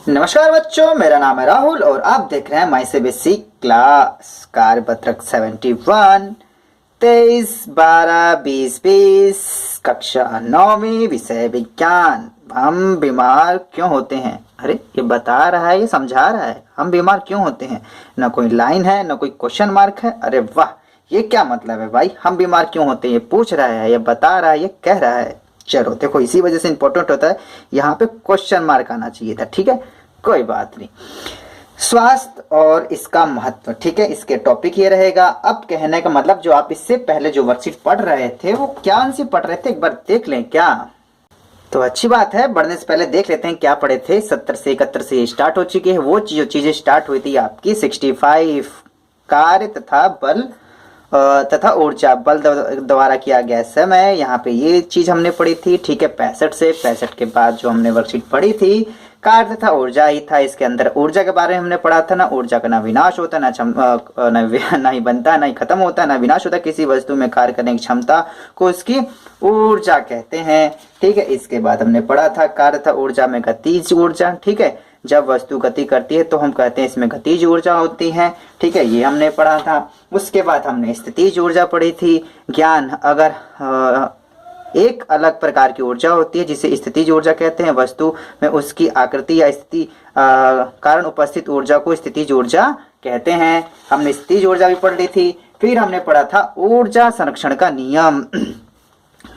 नमस्कार बच्चों, मेरा नाम है राहुल और आप देख रहे हैं माई सीबीएसई क्लास कार्यपत्रक 71 23 12 20 20 कक्षा 9वीं विषय विज्ञान। हम बीमार क्यों होते हैं? अरे ये बता रहा है, ये समझा रहा है हम बीमार क्यों होते हैं। ना कोई लाइन है ना कोई क्वेश्चन मार्क है। अरे वाह, ये क्या मतलब है भाई? हम बीमार क्यों होते हैं ये पूछ रहा है, ये बता रहा है, ये कह रहा है। चलो देखो, इसी वजह से इंपॉर्टेंट होता है, यहाँ पे क्वेश्चन मार्क आना चाहिए था। ठीक है, कोई बात नहीं। स्वास्थ्य और इसका महत्व, ठीक है, इसके टॉपिक ये रहेगा। अब कहने का मतलब, जो आप इससे पहले जो वर्कशीट पढ़ रहे थे वो क्या सी पढ़ रहे थे, एक बार देख लें क्या? तो अच्छी बात है, बढ़ने से पहले देख लेते हैं क्या पढ़े थे। 70 से 71 से स्टार्ट हो चुकी है। वो जो चीजें स्टार्ट हुई थी आपकी 65 कार्य तथा बल तथा ऊर्जा, बल द्वारा किया गया समय, यहाँ पे ये चीज हमने पढ़ी थी। ठीक है, 65 से 65 के बाद जो हमने वर्कशीट पढ़ी थी कार्य तथा ऊर्जा ही था। इसके अंदर ऊर्जा के बारे में हमने पढ़ा था। ना ऊर्जा का ना विनाश होता, ना ही बनता, ना ही खत्म होता, ना विनाश होता। किसी वस्तु में कार्य करने की क्षमता को उसकी ऊर्जा कहते हैं। ठीक है, इसके बाद हमने पढ़ा था कार्य तथा ऊर्जा में गतिज ऊर्जा। ठीक है, जब वस्तु गति करती है तो हम कहते हैं इसमें गतिज ऊर्जा होती है। ठीक है, ये हमने पढ़ा था। उसके बाद हमने स्थितिज ऊर्जा पढ़ी थी। ज्ञान, अगर एक अलग प्रकार की ऊर्जा होती है जिसे स्थितिज ऊर्जा कहते हैं। वस्तु में उसकी आकृति या स्थिति कारण उपस्थित ऊर्जा को स्थितिज ऊर्जा कहते हैं। हमने स्थितिज ऊर्जा भी पढ़ ली थी। फिर हमने पढ़ा था ऊर्जा संरक्षण का नियम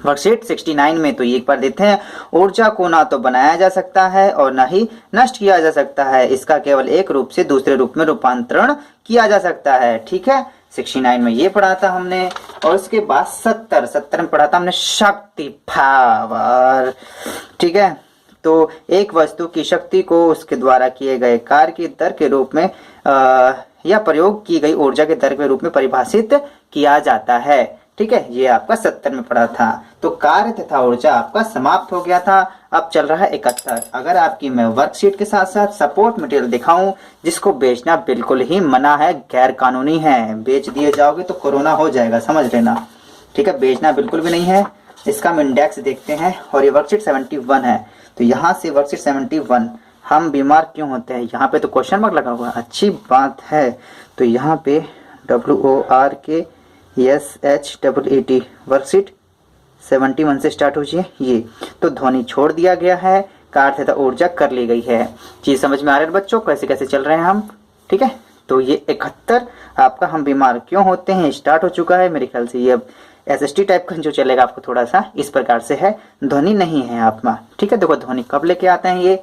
वर्कशीट 69 में। तो ये एक बार देते हैं, ऊर्जा को ना तो बनाया जा सकता है और ना ही नष्ट किया जा सकता है। इसका केवल एक रूप से दूसरे रूप में रूपांतरण किया जा सकता है। ठीक है, 69 में ये पढ़ा था हमने। और उसके बाद 70 में पढ़ा था हमने शक्ति, पावर। ठीक है, तो एक वस्तु की शक्ति को उसके द्वारा किए गए कार्य की दर के रूप में या प्रयोग की गई ऊर्जा के दर के रूप में परिभाषित किया जाता है। ठीक है, ये आपका 70 में पढ़ा था। तो कार्य तथा ऊर्जा आपका समाप्त हो गया था। अब चल रहा है 71। अगर आपकी मैं वर्कशीट के साथ साथ सपोर्ट मटेरियल दिखाऊं, जिसको बेचना बिल्कुल ही मना है, गैर कानूनी है, बेच दिए जाओगे तो कोरोना हो जाएगा, समझ लेना। ठीक है, बेचना बिल्कुल भी नहीं है। इसका हम इंडेक्स देखते हैं और ये वर्कशीट 71 है। तो यहाँ से वर्कशीट 71, हम बीमार क्यों होते हैं, यहाँ पे तो क्वेश्चन मार्क लगा हुआ है। अच्छी बात है। तो यहाँ पे WORKSHEET वर्कशीट 71 से स्टार्ट हो जाए। ये तो ध्वनि छोड़ दिया गया है, कार्य तथा ऊर्जा कर ली गई है। चीज समझ में आ रही है बच्चों, कैसे कैसे चल रहे हैं हम? ठीक है, तो ये 71 आपका हम बीमार क्यों होते हैं स्टार्ट हो चुका है। मेरे ख्याल से ये अब SST टाइप का जो चलेगा आपको थोड़ा सा इस प्रकार से है। ध्वनि नहीं है आपका। ठीक है, देखो ध्वनि कब लेके आते हैं ये,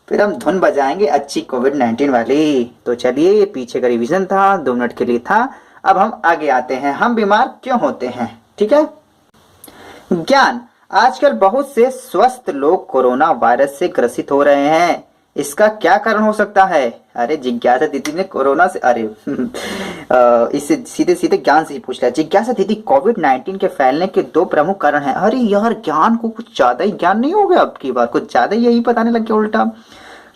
फिर हम धुन बजाएंगे अच्छी कोविड-19 वाली। तो चलिए, ये पीछे का रिवीजन था, 2 मिनट के लिए था। अब हम आगे आते हैं, हम बीमार क्यों होते हैं। ठीक है, ज्ञान, आजकल बहुत से स्वस्थ लोग कोरोना वायरस से ग्रसित हो रहे हैं। इसका क्या कारण हो सकता है? अरे जिज्ञासा दीदी ने कोरोना से, अरे इससे सीधे सीधे ज्ञान से ही पूछ लिया। जिज्ञासा दीदी, कोविड-19 के फैलने के 2 प्रमुख कारण हैं। अरे यार, ज्ञान को कुछ ज्यादा ही ज्ञान नहीं हो गया अब की बार, कुछ ज्यादा यही बताने लग गया उल्टा।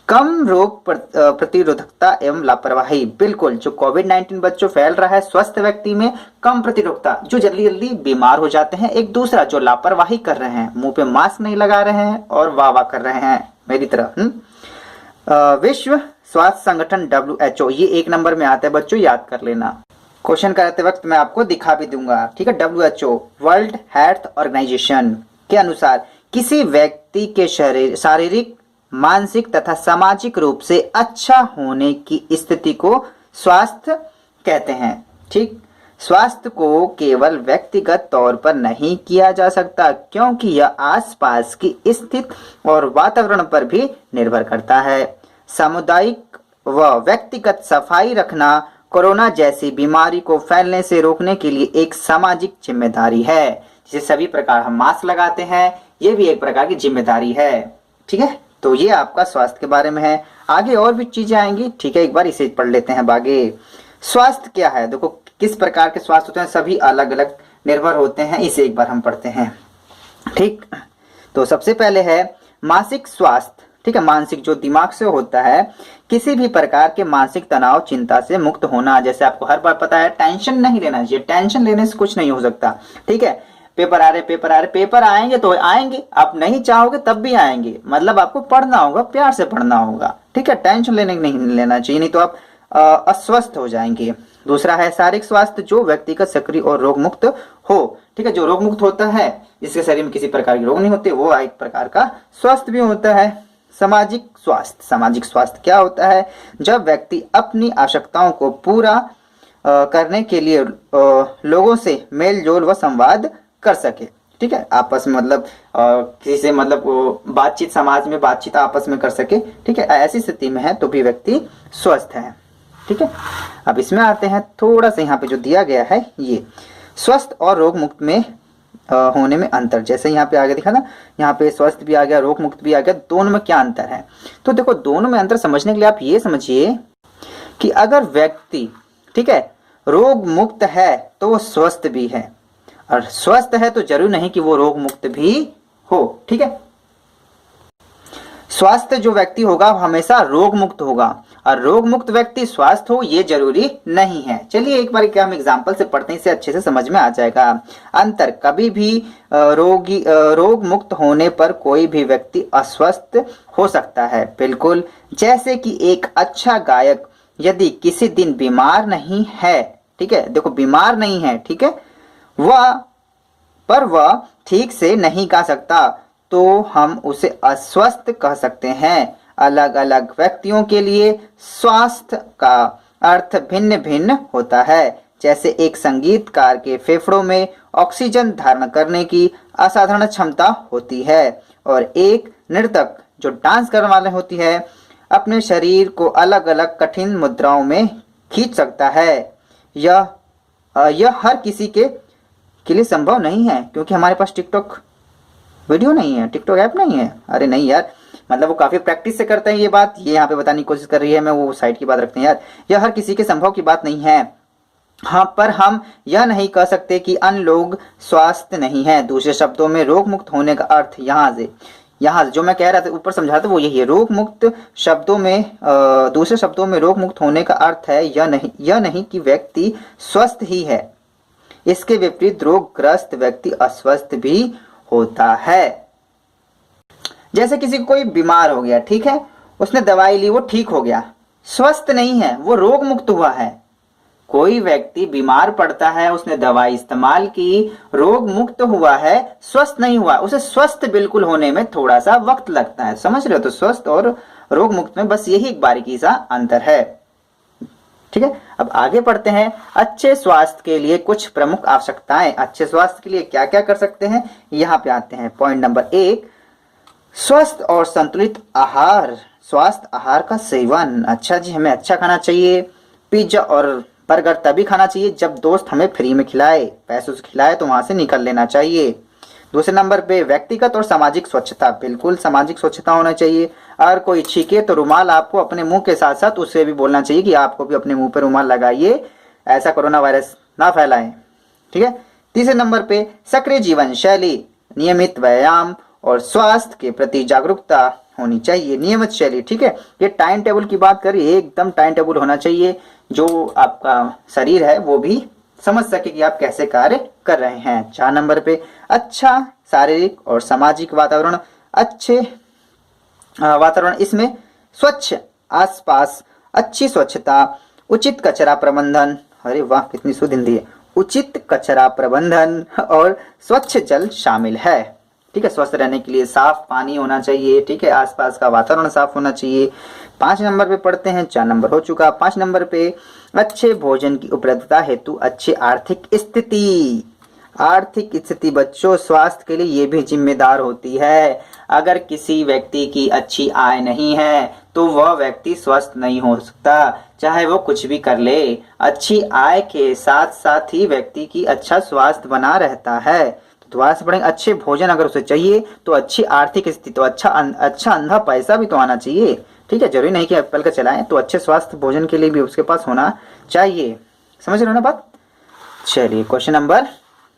कम रोग प्रतिरोधकता एवं लापरवाही। बिल्कुल, जो कोविड-19 बच्चों फैल रहा है स्वस्थ व्यक्ति में, कम प्रतिरोधकता, जो जल्दी जल्दी बीमार हो जाते हैं। एक दूसरा, जो लापरवाही कर रहे हैं, मुंह पे मास्क नहीं लगा रहे हैं और वाह वाह कर रहे हैं मेरी तरह। विश्व स्वास्थ्य संगठन WHO, ये 1 नंबर में आता है बच्चों, याद कर लेना। क्वेश्चन कराते वक्त मैं आपको दिखा भी दूंगा। ठीक है, WHO वर्ल्ड हेल्थ ऑर्गेनाइजेशन के अनुसार किसी व्यक्ति के शारीरिक, मानसिक तथा सामाजिक रूप से अच्छा होने की स्थिति को स्वास्थ्य कहते हैं। ठीक, स्वास्थ्य को केवल व्यक्तिगत तौर पर नहीं किया जा सकता, क्योंकि यह आसपास की स्थिति और वातावरण पर भी निर्भर करता है। सामुदायिक व व्यक्तिगत सफाई रखना कोरोना जैसी बीमारी को फैलने से रोकने के लिए एक सामाजिक जिम्मेदारी है। जिसे सभी प्रकार हम मास्क लगाते हैं, ये भी एक प्रकार की जिम्मेदारी है। ठीक है, तो ये आपका स्वास्थ्य के बारे में है। आगे और भी चीजें आएंगी। ठीक है, एक बार इसे पढ़ लेते हैं आगे। स्वास्थ्य क्या है, देखो किस प्रकार के स्वास्थ्य होते हैं, सभी अलग अलग निर्भर होते हैं। इसे एक बार हम पढ़ते हैं। ठीक, तो सबसे पहले है मानसिक स्वास्थ्य। ठीक है, मानसिक जो दिमाग से होता है, किसी भी प्रकार के मानसिक तनाव, चिंता से मुक्त होना। जैसे आपको हर बार पता है, टेंशन नहीं लेना चाहिए, टेंशन लेने से कुछ नहीं हो सकता। ठीक है, पेपर आ रहे, पेपर आएंगे तो आएंगे, आप नहीं चाहोगे तब भी आएंगे, मतलब आपको पढ़ना होगा, प्यार से पढ़ना होगा। ठीक है, टेंशन नहीं लेना चाहिए, नहीं तो आप अस्वस्थ हो जाएंगे। दूसरा है शारीरिक स्वास्थ्य, जो व्यक्ति का सक्रिय और रोग मुक्त हो। ठीक है, जो रोग मुक्त होता है, जिसके शरीर में किसी प्रकार के रोग नहीं होते, वो एक प्रकार का स्वस्थ भी होता है। सामाजिक स्वास्थ्य, सामाजिक स्वास्थ्य क्या होता है? जब व्यक्ति अपनी आवश्यकताओं को पूरा करने के लिए लोगों से मेल जोल व संवाद कर सके। ठीक है, आपस में मतलब किसी से मतलब बातचीत, समाज में बातचीत आपस में कर सके। ठीक है, ऐसी स्थिति में है तो भी व्यक्ति स्वस्थ है। ठीक है, अब इसमें आते हैं, थोड़ा सा यहाँ पे जो दिया गया है, ये स्वस्थ और रोग मुक्त में होने में अंतर। जैसे यहाँ पे आगे दिखा ना, यहाँ पे स्वस्थ भी आ गया, रोग मुक्त भी आ गया, दोनों में क्या अंतर है? तो देखो, दोनों में अंतर समझने के लिए आप ये समझिए कि अगर व्यक्ति, ठीक है, रोग मुक्त है तो वो स्वस्थ भी है, और स्वस्थ है तो जरूरी नहीं कि वो रोग मुक्त भी हो। ठीक है, स्वास्थ्य जो व्यक्ति होगा वो हमेशा रोग मुक्त होगा, और रोग मुक्त व्यक्ति स्वास्थ्य हो ये जरूरी नहीं है। चलिए एक बार क्या हम एग्जांपल से पढ़ते हैं, इसे अच्छे से समझ में आ जाएगा। अंतर, कभी भी रोग मुक्त होने पर कोई भी व्यक्ति अस्वस्थ हो सकता है, बिल्कुल जैसे कि एक अच्छा गायक यदि किसी दिन बीमार नहीं है, ठीक है, देखो बीमार नहीं है, ठीक है, वह ठीक से नहीं गा सकता तो हम उसे अस्वस्थ कह सकते हैं। अलग अलग व्यक्तियों के लिए स्वास्थ्य का अर्थ भिन्न भिन्न होता है। जैसे एक संगीतकार के फेफड़ों में ऑक्सीजन धारण करने की असाधारण क्षमता होती है, और एक नर्तक जो डांस करने वाले होती है अपने शरीर को अलग अलग कठिन मुद्राओं में खींच सकता है। यह हर किसी के लिए संभव नहीं है, क्योंकि हमारे पास टिकटॉक वीडियो नहीं है, टिकटॉक ऐप नहीं है। अरे नहीं यार, मतलब वो काफी प्रैक्टिस से करते हैं ये बात, ये यहाँ पे बताने की कोशिश कर रही है, मैं वो साइड की बात रखते हैं यार। यह हर किसी के संभव की बात नहीं है। हाँ, पर हम यह नहीं कह सकते कि अन्य लोग स्वास्थ्य नहीं है। दूसरे शब्दों में रोग मुक्त होने का अर्थ यहाँ जो मैं कह रहा था ऊपर समझा था वो यही है। रोग मुक्त शब्दों में दूसरे शब्दों में रोग मुक्त होने का अर्थ है यह नहीं कि व्यक्ति स्वस्थ ही है, इसके विपरीत रोगग्रस्त व्यक्ति अस्वस्थ भी होता है। जैसे किसी को कोई बीमार हो गया, ठीक है, उसने दवाई ली, वो ठीक हो गया, स्वस्थ नहीं है, वो रोग मुक्त हुआ है। कोई व्यक्ति बीमार पड़ता है, उसने दवाई इस्तेमाल की, रोग मुक्त हुआ है, स्वस्थ नहीं हुआ, उसे स्वस्थ बिल्कुल होने में थोड़ा सा वक्त लगता है। समझ रहे हो? तो स्वस्थ और रोग मुक्त में बस यही एक बारीकी सा अंतर है। ठीक है, अब आगे पढ़ते हैं। अच्छे स्वास्थ्य के लिए कुछ प्रमुख आवश्यकताएं। अच्छे स्वास्थ्य के लिए क्या क्या कर सकते हैं, यहाँ पे आते हैं। पॉइंट नंबर 1, स्वस्थ और संतुलित आहार। स्वास्थ्य आहार का सेवन। अच्छा जी, हमें अच्छा खाना चाहिए। पिज्जा और बर्गर तभी खाना चाहिए जब दोस्त हमें फ्री में खिलाए, पैसों से खिलाए तो वहां से निकल लेना चाहिए। दूसरे नंबर पे व्यक्तिगत और सामाजिक स्वच्छता। बिल्कुल सामाजिक स्वच्छता होना चाहिए। अगर कोई छींके तो रुमाल आपको अपने मुंह के साथ साथ उससे भी बोलना चाहिए कि आपको भी अपने मुंह पे रुमाल लगाइए, ऐसा कोरोना वायरस ना फैलाएं। ठीक है। तीसरे नंबर पे सक्रिय जीवन शैली, नियमित व्यायाम और स्वास्थ्य के प्रति जागरूकता होनी चाहिए। नियमित शैली, ठीक है, ये टाइम टेबल की बात करिए, एकदम टाइम टेबल होना चाहिए, जो आपका शरीर है वो भी समझ सके कि आप कैसे कार्य कर रहे हैं। 4 नंबर पे अच्छा शारीरिक और सामाजिक वातावरण। अच्छे वातावरण, इसमें स्वच्छ आसपास, अच्छी स्वच्छता, उचित कचरा प्रबंधन, अरे वाह कितनी शुद्ध हिंदी है, उचित कचरा प्रबंधन और स्वच्छ जल शामिल है। ठीक है, स्वस्थ रहने के लिए साफ पानी होना चाहिए। ठीक है, आसपास का वातावरण साफ होना चाहिए। 5 नंबर पे पढ़ते हैं, 4 नंबर हो चुका। 5 नंबर पे अच्छे भोजन की उपलब्धता हेतु अच्छी आर्थिक स्थिति। आर्थिक स्थिति बच्चों स्वास्थ्य के लिए ये भी जिम्मेदार होती है। अगर किसी व्यक्ति की अच्छी आय नहीं है तो वह व्यक्ति स्वस्थ नहीं हो सकता, चाहे वो कुछ भी कर ले। अच्छी आय के साथ साथ ही व्यक्ति की अच्छा स्वास्थ्य बना रहता है। दोबारा से पढ़ेंगे, अच्छे भोजन अगर उसे चाहिए तो अच्छी आर्थिक स्थिति, तो अच्छा अंधा पैसा भी तो आना चाहिए। ठीक है, जरूरी नहीं कि एप्पल का चलाएं, तो अच्छे स्वास्थ्य भोजन के लिए भी उसके पास होना चाहिए। समझ रहे हो ना बात? चलिए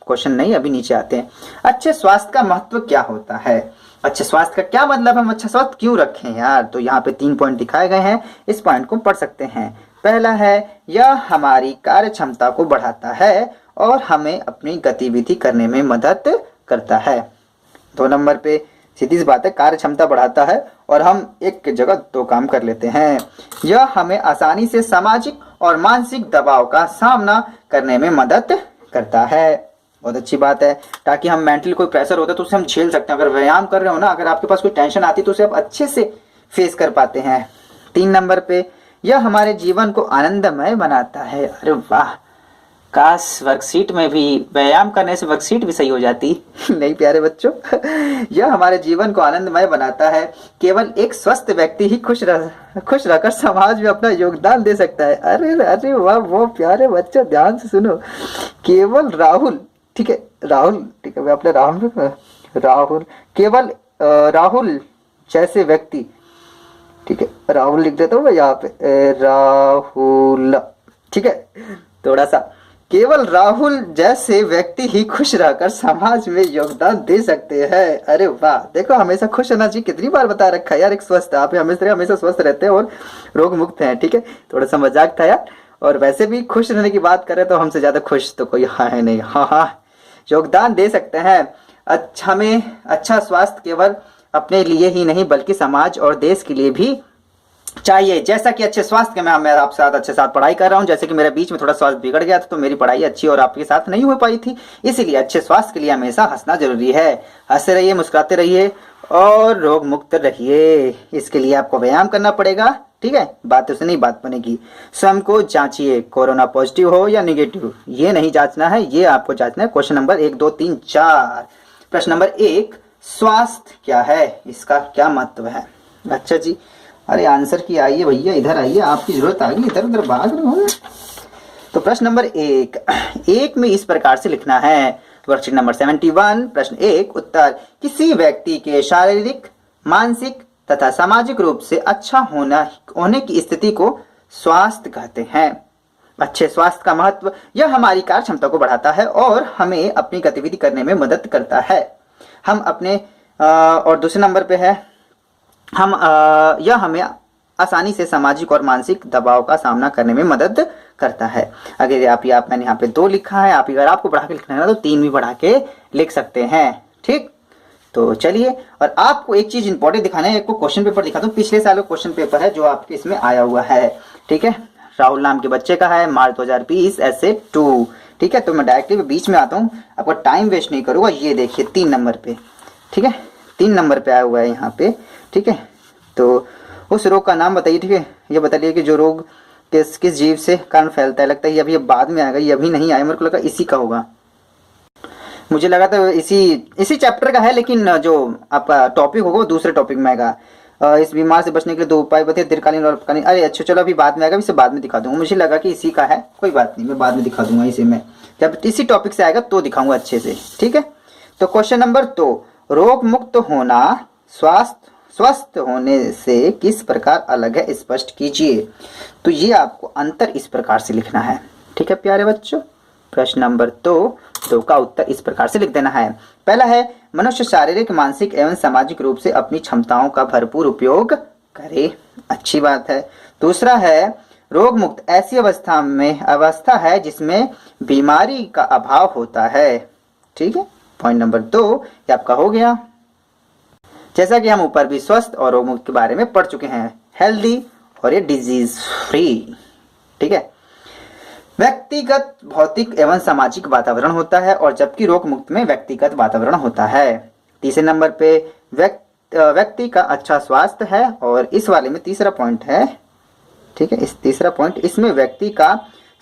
क्वेश्चन नहीं, अभी नीचे आते हैं। अच्छे स्वास्थ्य का महत्व क्या होता है? अच्छे स्वास्थ्य का क्या मतलब है, हम अच्छा स्वास्थ्य क्यों रखें यार? तो यहाँ पे 3 पॉइंट दिखाए गए हैं, इस पॉइंट को पढ़ सकते हैं। पहला है, यह हमारी कार्य क्षमता को बढ़ाता है और हमें अपनी गतिविधि करने में मदद करता है। 2 नंबर पे सीधी सी बात है, कार्य क्षमता बढ़ाता है और हम एक जगह दो काम कर लेते हैं। यह हमें आसानी से सामाजिक और मानसिक दबाव का सामना करने में मदद करता है। बहुत अच्छी बात है, ताकि हम मेंटली कोई प्रेशर होता है तो उसे हम झेल सकते हैं। अगर व्यायाम कर रहे हो ना, अगर आपके पास कोई टेंशन आती है तो उसे आप अच्छे से फेस कर पाते हैं। 3 नंबर पे, यह हमारे जीवन को आनंदमय बनाता है। अरे वाह, काश वर्कशीट में भी व्यायाम करने से वर्कशीट भी सही हो जाती। नहीं प्यारे बच्चों, यह हमारे जीवन को आनंदमय बनाता है। केवल एक स्वस्थ व्यक्ति ही खुश रहकर समाज में अपना योगदान दे सकता है। अरे अरे वाह, वो प्यारे बच्चों ध्यान से सुनो। केवल राहुल, ठीक है राहुल, ठीक है, मैं अपने राहुल केवल राहुल जैसे व्यक्ति, ठीक है राहुल लिख देता हूँ मैं यहाँ पे, राहुल, ठीक है, थोड़ा सा, केवल राहुल जैसे व्यक्ति ही खुश रहकर समाज में योगदान दे सकते हैं। अरे वाह, देखो हमेशा खुश रहना चाहिए, कितनी बार बता रखा है यार। एक स्वस्थ, आप हमेशा स्वस्थ रहते हैं और रोग मुक्त हैं, ठीक है, थोड़ा सा मजाक था यार। और वैसे भी खुश रहने की बात करें तो हमसे ज्यादा खुश तो कोई है नहीं। हाँ हाँ, योगदान दे सकते हैं। अच्छा, हमें अच्छा स्वास्थ्य केवल अपने लिए ही नहीं बल्कि समाज और देश के लिए भी चाहिए। जैसा कि अच्छे स्वास्थ्य के मैं आपके साथ अच्छे साथ पढ़ाई कर रहा हूँ, जैसे कि मेरे बीच में थोड़ा स्वास्थ्य बिगड़ गया था तो मेरी पढ़ाई अच्छी और आपके साथ नहीं हो पाई थी, इसीलिए अच्छे स्वास्थ्य के लिए हमेशा हंसना जरूरी है। हंसते रहिए, मुस्कुराते रहिए और रोग मुक्त रहिए। इसके लिए आपको व्यायाम करना पड़ेगा, ठीक है, बातों से नहीं बात बनेगी। स्वयं को जांचिए, कोरोना पॉजिटिव हो या निगेटिव ये नहीं जांचना है, ये आपको जांचना है। Question number 1 2 3 4। प्रश्न नंबर 1, स्वास्थ्य क्या है, इसका क्या महत्व है? अच्छा जी, अरे आंसर की आइए भैया, इधर आइए, आपकी जरूरत आ गई, इधर उधर भाग रहे हो। तो प्रश्न नंबर 1 में इस प्रकार से लिखना है। वर्कशीट नंबर 71, प्रश्न 1, उत्तर, किसी व्यक्ति के शारीरिक, मानसिक तथा सामाजिक रूप से अच्छा होने की स्थिति को स्वास्थ्य कहते हैं। अच्छे स्वास्थ्य का महत्व, यह हमारी कार्य क्षमता को बढ़ाता है और हमें अपनी गतिविधि करने में मदद करता है। हम अपने और दूसरे नंबर पे है, यह हमें आसानी से सामाजिक और मानसिक दबाव का सामना करने में मदद करता है। अगर मैंने यहाँ पे 2 लिखा है, अगर आपको बढ़ा के लिखना है तो 3 भी बढ़ा के लिख सकते हैं, ठीक। तो चलिए, और आपको एक चीज इंपॉर्टेंट दिखाना है, आपको क्वेश्चन पेपर दिखाता हूँ। पिछले साल का क्वेश्चन पेपर है जो आपके इसमें आया हुआ है, ठीक है, राहुल नाम के बच्चे का है, मार्च 2020 ऐसे 2, ठीक है। तो मैं डायरेक्टली बीच में आता हूँ, आपको टाइम वेस्ट नहीं करूंगा। ये देखिए 3 नंबर पे, ठीक है, 3 नंबर पे आया हुआ है यहाँ पे, ठीक है। तो उस रोग का नाम बताइए, ठीक है, ये बताइए कि जो रोग किस जीव से कारण फैलता है। लगता है अभी ये बाद में आएगा, ये अभी नहीं आया, मेरे को लगा इसी का होगा, मुझे लगा था इसी चैप्टर का है, लेकिन जो आपका टॉपिक होगा वो दूसरे टॉपिक में आएगा। इस बीमार से बचने के लिए 2 उपाय बताइए, दीर्घकालीन और अल्पकालीन। अरे अच्छा चलो, अभी बाद में आएगा, इसे बाद में दिखा दूंगा। मुझे लगा कि इसी का है, कोई बात नहीं, मैं बाद में दिखा दूंगा इसे। मैं जब इसी टॉपिक से आएगा तो दिखाऊंगा अच्छे से, ठीक है। तो क्वेश्चन नंबर 2, रोग मुक्त होना स्वस्थ होने से किस प्रकार अलग है, स्पष्ट कीजिए। तो ये आपको अंतर इस प्रकार से लिखना है, ठीक है प्यारे बच्चों। प्रश्न नंबर 2 का उत्तर इस प्रकार से लिख देना है। पहला है, मनुष्य शारीरिक, मानसिक एवं सामाजिक रूप से अपनी क्षमताओं का भरपूर उपयोग करे, अच्छी बात है। दूसरा है, रोग मुक्त ऐसी अवस्था है जिसमें बीमारी का अभाव होता है, ठीक है। पॉइंट नंबर 2 ये आपका हो गया। जैसा कि हम ऊपर भी स्वस्थ और रोग मुक्त के बारे में पढ़ चुके हैं, हेल्दी और ये डिजीज फ्री, ठीक है। व्यक्तिगत, भौतिक एवं सामाजिक वातावरण होता है, और जबकि रोग मुक्त में व्यक्तिगत वातावरण होता है। तीसरे नंबर पे व्यक्ति का अच्छा स्वास्थ्य है, और इस वाले में तीसरा पॉइंट है, ठीक है, इस तीसरा पॉइंट, इसमें व्यक्ति का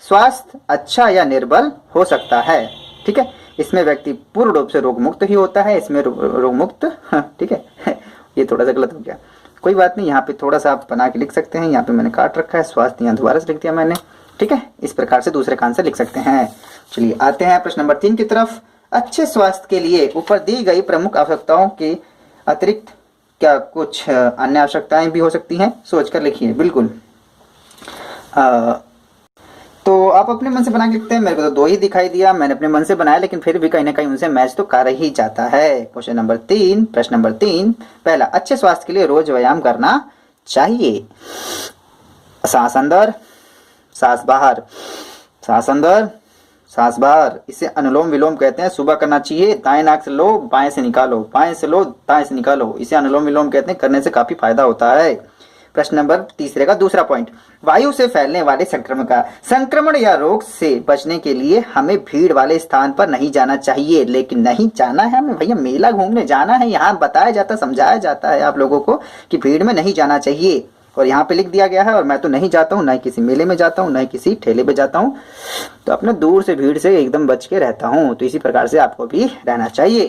स्वास्थ्य अच्छा या निर्बल हो सकता है, ठीक है। इसमें व्यक्ति पूर्ण रूप से रोग मुक्त ही होता है, इसमें रोग मुक्त, ठीक है। ये थोड़ा सा गलत हो गया, कोई बात नहीं, यहाँ पे थोड़ा सा आप बना के लिख सकते हैं। यहाँ पे मैंने काट रखा है, स्वास्थ्य यहाँ दोबारा से लिख दिया मैंने, ठीक है। इस प्रकार से दूसरे का आंसर लिख सकते हैं। चलिए आते हैं प्रश्न नंबर 3 की तरफ। अच्छे स्वास्थ्य के लिए ऊपर दी गई प्रमुख आवश्यकताओं के अतिरिक्त क्या कुछ अन्य आवश्यकताएं भी हो सकती हैं, सोचकर लिखिए, बिल्कुल। तो आप अपने मन से बना के लिखते हैं। मेरे को तो 2 ही दिखाई दिया, मैंने अपने मन से बनाया, लेकिन फिर भी कहीं ना कहीं उनसे मैच तो कर ही जाता है। क्वेश्चन नंबर 3, प्रश्न नंबर 3, पहला, अच्छे स्वास्थ्य के लिए रोज व्यायाम करना चाहिए। सांस अंदर, सांस बाहर, सांस अंदर, सांस बाहर, इसे अनुलोम विलोम कहते हैं। सुबह करना चाहिए, दाएं नाक से लो बाएं से निकालो, बाएं से लो दाएं से निकालो, इसे अनुलोम विलोम कहते हैं। करने से काफी फायदा होता है। प्रश्न नंबर तीसरे का दूसरा पॉइंट, वायु से फैलने वाले संक्रमण या रोग से बचने के लिए हमें भीड़ वाले स्थान पर नहीं जाना चाहिए। लेकिन नहीं जाना है हमें भैया, मेला घूमने जाना है, यहाँ बताया जाता समझाया जाता है आप लोगों को कि भीड़ में नहीं जाना चाहिए। और यहाँ पे लिख दिया गया है, और मैं तो नहीं जाता हूँ, ना ही किसी मेले में जाता हूँ, ना ही किसी ठेले पे जाता हूँ, तो अपने दूर से भीड़ से एकदम बच के रहता हूँ। तो इसी प्रकार से आपको भी रहना चाहिए।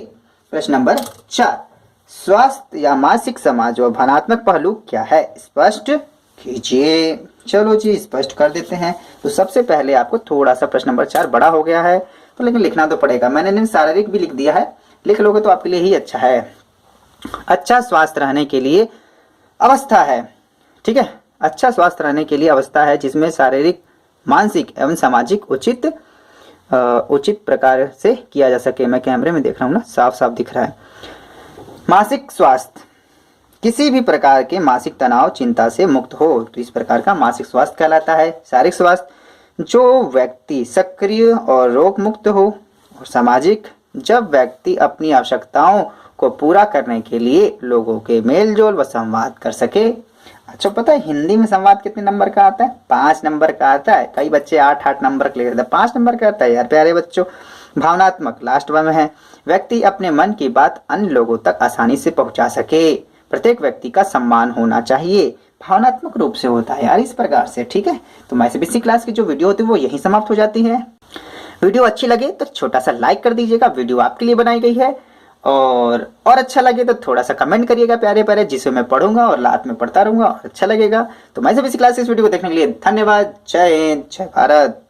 प्रश्न नंबर 4, स्वास्थ्य या मानसिक समाज व भावनात्मक पहलू क्या है, स्पष्ट कीजिए। चलो जी स्पष्ट कर देते हैं। तो सबसे पहले आपको थोड़ा सा प्रश्न नंबर 4 बड़ा हो गया है, तो लेकिन लिखना तो पड़ेगा। मैंने शारीरिक भी लिख दिया है, लिख लोगे तो आपके लिए ही अच्छा है। अच्छा स्वास्थ्य रहने के लिए अवस्था है, ठीक है। अच्छा स्वास्थ्य रहने के लिए अवस्था है जिसमें शारीरिक, मानसिक एवं सामाजिक उचित प्रकार से किया जा सके। मैं कैमरे में देख रहा हूँ ना, साफ साफ दिख रहा है। मानसिक स्वास्थ्य, किसी भी प्रकार के मानसिक तनाव चिंता से मुक्त हो, तो इस प्रकार का मानसिक स्वास्थ्य कहलाता है। शारीरिक स्वास्थ्य, जो व्यक्ति सक्रिय और रोग मुक्त हो। और सामाजिक, जब व्यक्ति अपनी आवश्यकताओं को पूरा करने के लिए लोगों के मेल जोल व संवाद कर सके। अच्छा पता है हिंदी में संवाद कितने नंबर का आता है? 5 नंबर का आता है। कई बच्चे 8 नंबर का लिखते हैं, 5 नंबर का आता है यार प्यारे बच्चों। भावनात्मक लास्ट में है, व्यक्ति अपने मन की बात अन्य लोगों तक आसानी से पहुंचा सके। प्रत्येक व्यक्ति का सम्मान होना चाहिए, भावनात्मक रूप से होता है यार इस प्रकार से, ठीक है। तो मैं सीबीएसई क्लास की जो वीडियो होती है वो यही समाप्त हो जाती है। वीडियो अच्छी लगे तो छोटा सा लाइक कर दीजिएगा, वीडियो आपके लिए बनाई गई है। और अच्छा लगे तो थोड़ा सा कमेंट करिएगा प्यारे प्यारे, जिसे मैं पढ़ूंगा और लात में पढ़ता रहूंगा और अच्छा लगेगा। तो मैं सीबीएसई क्लास इस वीडियो को देखने के लिए धन्यवाद। जय हिंद, जय भारत।